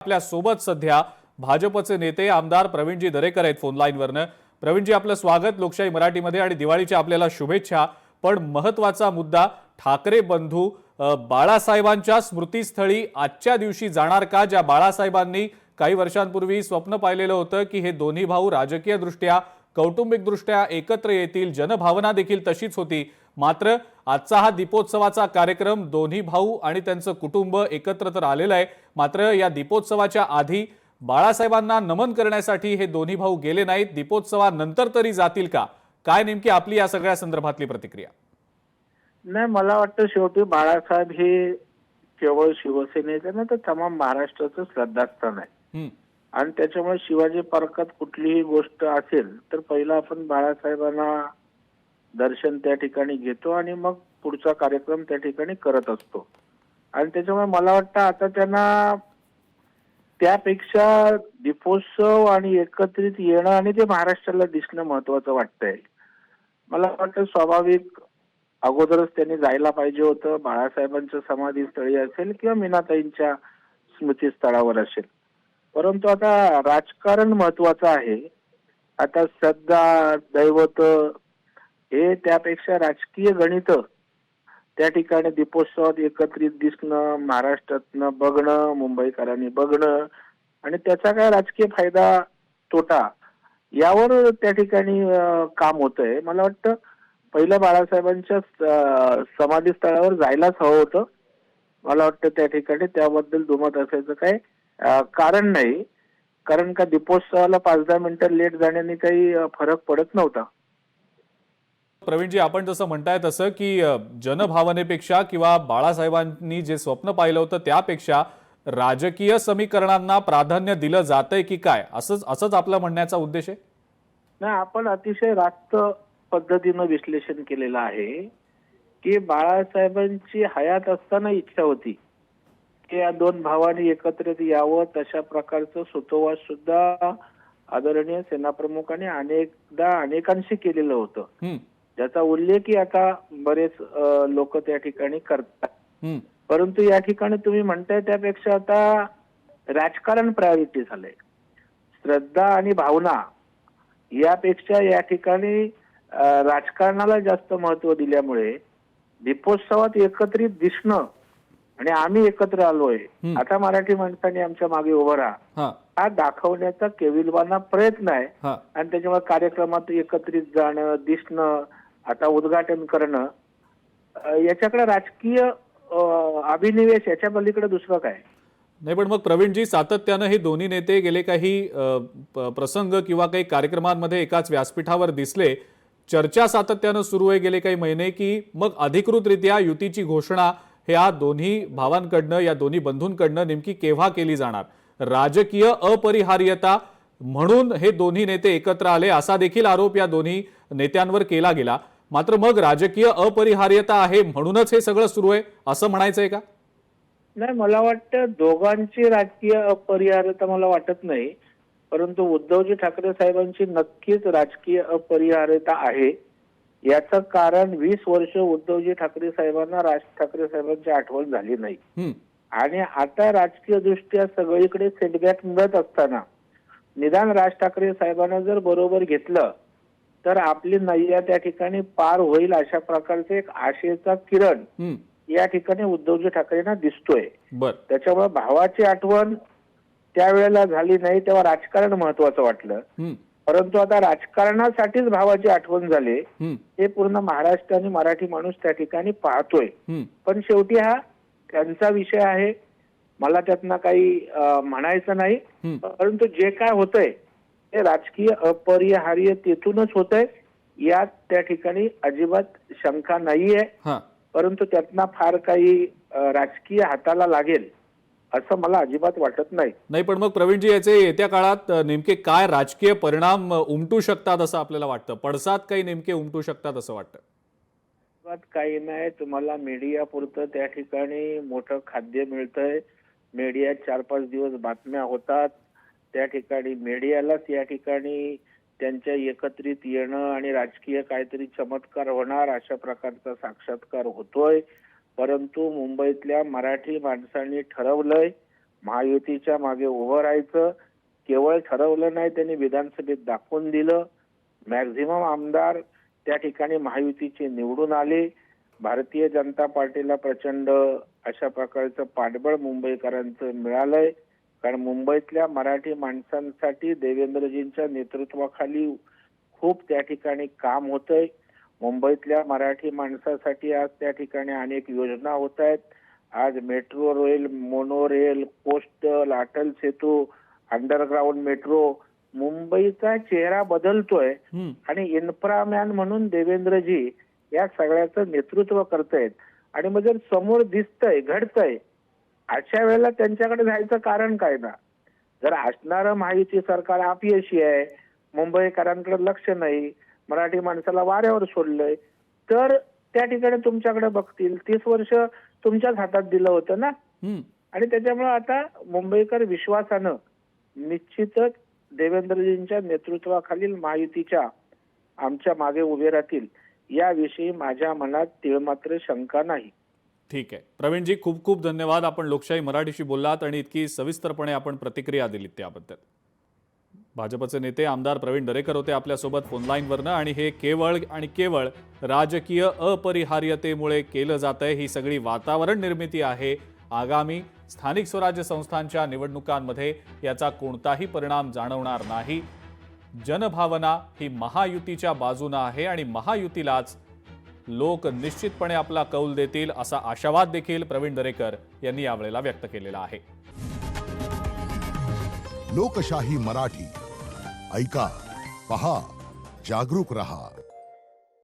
आपल्या सोबत सध्या भाजपचे नेते आमदार प्रवीणजी दरेकर आहेत फोन लाईनवरनं। प्रवीणजी, आपलं स्वागत लोकशाही मराठीमध्ये आणि दिवाळीच्या आपल्याला शुभेच्छा। पण महत्त्वाचा मुद्दा, ठाकरे बंधू बाळासाहेबांच्या स्मृतीस्थळी आजच्या दिवशी जाणार का? ज्या बाळासाहेबांनी काही वर्षांपूर्वी स्वप्न पाहिलेलं होतं की हे दोन्ही भाऊ राजकीयदृष्ट्या कौटुंबिकदृष्ट्या एकत्र येतील, जनभावना देखील तशीच होती। मात्र आजचा हा दीपोत्सवाचा कार्यक्रम दोन्ही भाऊ आणि त्यांचं कुटुंब एकत्र तर आलेलं आहे, मात्र या दीपोत्सवाच्या आधी बाळासाहेबांना नमन करण्यासाठी हे दोन्ही भाऊ गेले नाहीत। दीपोत्सवानंतर तरी जातील का? काय नेमकी आपली या सगळ्या संदर्भातली प्रतिक्रिया? नाही, मला वाटतं शेवटी बाळासाहेब हे केवळ शिवसेनेचं नाही तर तमाम महाराष्ट्राचं श्रद्धास्थान आहे। आणि त्याच्यामुळे शिवाजी पार्कात कुठलीही गोष्ट असेल तर पहिला आपण बाळासाहेबांना दर्शन त्या ठिकाणी घेतो आणि मग पुढचा कार्यक्रम त्या ठिकाणी करत असतो। आणि त्याच्यामुळे मला वाटतं आता त्यांना त्यापेक्षा दीपोत्सव आणि एकत्रित येणं आणि ते महाराष्ट्राला दिसणं महत्वाचं वाटतंय। मला वाटतं स्वाभाविक अगोदरच त्यांनी जायला पाहिजे होतं, बाळासाहेबांच्या समाधीस्थळी असेल किंवा मीनाताईंच्या स्मृतीस्थळावर असेल। परंतु आता राजकारण महत्वाचं आहे। आता श्रद्धा, दैवत हे त्यापेक्षा राजकीय गणित त्या ठिकाणी दीपोत्सवात एकत्रित दिसणं, महाराष्ट्रातनं बघणं, मुंबईकरांनी बघणं आणि त्याचा काय राजकीय फायदा तोटा यावर त्या ठिकाणी काम होतंय। मला वाटतं पहिलं बाळासाहेबांच्या समाधीस्थळावर जायलाच हवं होतं। मला वाटतं त्या ठिकाणी त्याबद्दल दुमत असायचं काय कारण नाही, कारण का दीपोत्सवाला 5-10 मिनिटं लेट जाण्याने काही फरक पडत नव्हता। प्रवीणजी, आपण जसं म्हणताय तसं की जनभावनेपेक्षा किंवा बाळासाहेबांनी जे स्वप्न पाहिलं होतं त्यापेक्षा राजकीय समीकरणांना प्राधान्य दिलं जातंय की काय, असंच आपलं म्हणण्याचा उद्देश आहे? नाही, आपण अतिशय रास्त पद्धतीनं विश्लेषण केलेलं आहे की बाळासाहेबांची हयात असताना इच्छा होती की या दोन भावांनी एकत्रित यावं। तशा प्रकारचं सुतोवाच सुद्धा आदरणीय सेनाप्रमुखांनी अनेकदा अनेकांशी केलेलं होतं, ज्याचा उल्लेखही आता बरेच लोक त्या ठिकाणी करतात। परंतु या ठिकाणी तुम्ही म्हणताय त्यापेक्षा आता राजकारण प्रायोरिटी झालंय। श्रद्धा आणि भावना यापेक्षा या ठिकाणी राजकारणाला जास्त महत्व दिल्यामुळे दीपोत्सवात एकत्रित दिसणं आणि आम्ही एकत्र आलोय, आता मराठी माणसांनी आमच्या मागे उभं राहा, हा दाखवण्याचा केविलवाना प्रयत्न आहे। आणि त्याच्यामुळे कार्यक्रमात एकत्रित जाणं, दिसणं, आता उद्घाटन करणं, याच्याकडे राजकीय अभिनिवेश याच्या पलीकडे दुसरं काय नाही। पण मग प्रवीणजी, सातत्यानं हे दोन्ही नेते गेले काही प्रसंग किंवा काही कार्यक्रमांमध्ये एकाच व्यासपीठावर दिसले। चर्चा सातत्यानं सुरू आहे गेले काही महिने की मग अधिकृतरित्या युतीची घोषणा ह्या दोन्ही भावांकडनं, या दोन्ही बंधूंकडनं नेमकी केव्हा केली जाणार? राजकीय अपरिहार्यता म्हणून हे दोन्ही नेते एकत्र आले असा देखील आरोप या दोन्ही नेत्यांवर केला गेला। मात्र मग राजकीय अपरिहार्यता आहे म्हणूनच हे सगळं सुरू आहे असं म्हणायचंय का? नाही, मला वाटतं दोघांची राजकीय अपरिहार्यता मला वाटत नाही, परंतु उद्धवजी ठाकरे साहेबांची नक्कीच राजकीय अपरिहार्यता आहे। याचं कारण 20 वर्ष उद्धवजी ठाकरे साहेबांना राज ठाकरे साहेबांची आठवण झाली नाही। आणि आता राजकीय दृष्ट्या सगळीकडे सेटबॅक मिळत असताना निदान राज ठाकरे साहेबांना जर बरोबर घेतलं तर आपली नैया त्या ठिकाणी पार होईल अशा प्रकारचे एक आशेचा किरण या ठिकाणी उद्धवजी ठाकरेंना दिसतोय। त्याच्यामुळे भावाची आठवण त्यावेळेला झाली नाही तेव्हा राजकारण महत्वाचं वाटलं, परंतु आता राजकारणासाठीच भावाची आठवण झाली हे पूर्ण महाराष्ट्र आणि मराठी माणूस त्या ठिकाणी पाहतोय। पण शेवटी हा त्यांचा विषय आहे, मला त्यातनं काही म्हणायचं नाही। परंतु जे काय होतंय ते राजकीय अपरिहार्यतेतूनच होतंय, यात त्या ठिकाणी अजिबात शंका नाहीये। परंतु त्यातनं फार काही राजकीय हाताला लागेल असं मला अजिबात वाटत नाही। पण मग प्रवीणजी, याचे येत्या काळात नेमके काय राजकीय परिणाम उमटू शकतात असं आपल्याला वाटतं? पडसाद काही नेमके उमटू शकतात असं वाटतं? काही नाही, तुम्हाला मीडिया पुरतं त्या ठिकाणी मोठं खाद्य मिळतंय। मीडियात 4-5 दिवस बातम्या होतात, त्या ठिकाणी मीडियालाच या ठिकाणी त्यांच्या एकत्रित येणं आणि राजकीय काहीतरी चमत्कार होणार अशा प्रकारचा साक्षात्कार होतोय। परंतु मुंबईतल्या मराठी माणसांनी ठरवलंय महायुतीच्या मागे उभं राहायचं. केवळ ठरवलं नाही, त्यांनी विधानसभेत दाखवून दिलं. मॅक्झिमम आमदार त्या ठिकाणी महायुतीचे निवडून आले. भारतीय जनता पार्टीला प्रचंड अशा प्रकारचं पाठबळ मुंबईकरांचं मिळालंय. कारण मुंबईतल्या मराठी माणसांसाठी देवेंद्रजींच्या नेतृत्वाखाली खूप त्या ठिकाणी काम होतंय. मुंबईतल्या मराठी माणसासाठी आज त्या ठिकाणी अनेक योजना होत आहेत. आज metro rail, mono rail, coastal, Atal Setu, underground metro, मुंबईचा चेहरा बदलतोय. आणि इन्फ्रामॅन म्हणून देवेंद्रजी या सगळ्याचं नेतृत्व करतायत. आणि मग जर समोर दिसतंय, घडतंय, अशा वेळेला त्यांच्याकडे जायचं कारण काय ना? जर असणारं महायुती सरकार अपयशी आहे, मुंबईकरांकडे लक्ष नाही, मराठी माणसाला वाऱ्यावर सोडलंय, तर त्या ठिकाणी तुमच्याकडे बघतील. 30 वर्ष तुमच्याच हातात दिलं होतं ना. आणि त्याच्यामुळे आता मुंबईकर विश्वासानं निश्चितच देवेंद्रजींच्या नेतृत्वाखालील महायुतीच्या आमच्या मागे उभे राहतील, याविषयी माझ्या मनात तिळमात्र शंका नाही. ठीक आहे प्रवीणजी, खूप खूप धन्यवाद. आपण लोकशाही मराठीशी बोललात आणि इतकी सविस्तरपणे आपण प्रतिक्रिया दिलीत त्याबद्दल. भाजपचे नेते आमदार प्रवीण दरेकर होते आपल्यासोबत फोनलाईनवरनं. आणि हे केवळ आणि केवळ राजकीय अपरिहार्यतेमुळे केलं जातंय. ही सगळी वातावरण निर्मिती आहे. आगामी स्थानिक स्वराज्य संस्थांच्या निवडणुकांमध्ये याचा कोणताही परिणाम जाणवणार नाही. जनभावना ही महायुतीच्या बाजूनं आहे आणि महायुतीलाच लोक निश्चितपणे आपला कौल देतील, असा आशावाद देखील प्रवीण दरेकर यांनी यावेळेला व्यक्त केलेला आहे. लोकशाही मराठी ऐका, पहा, जागरूक रहा.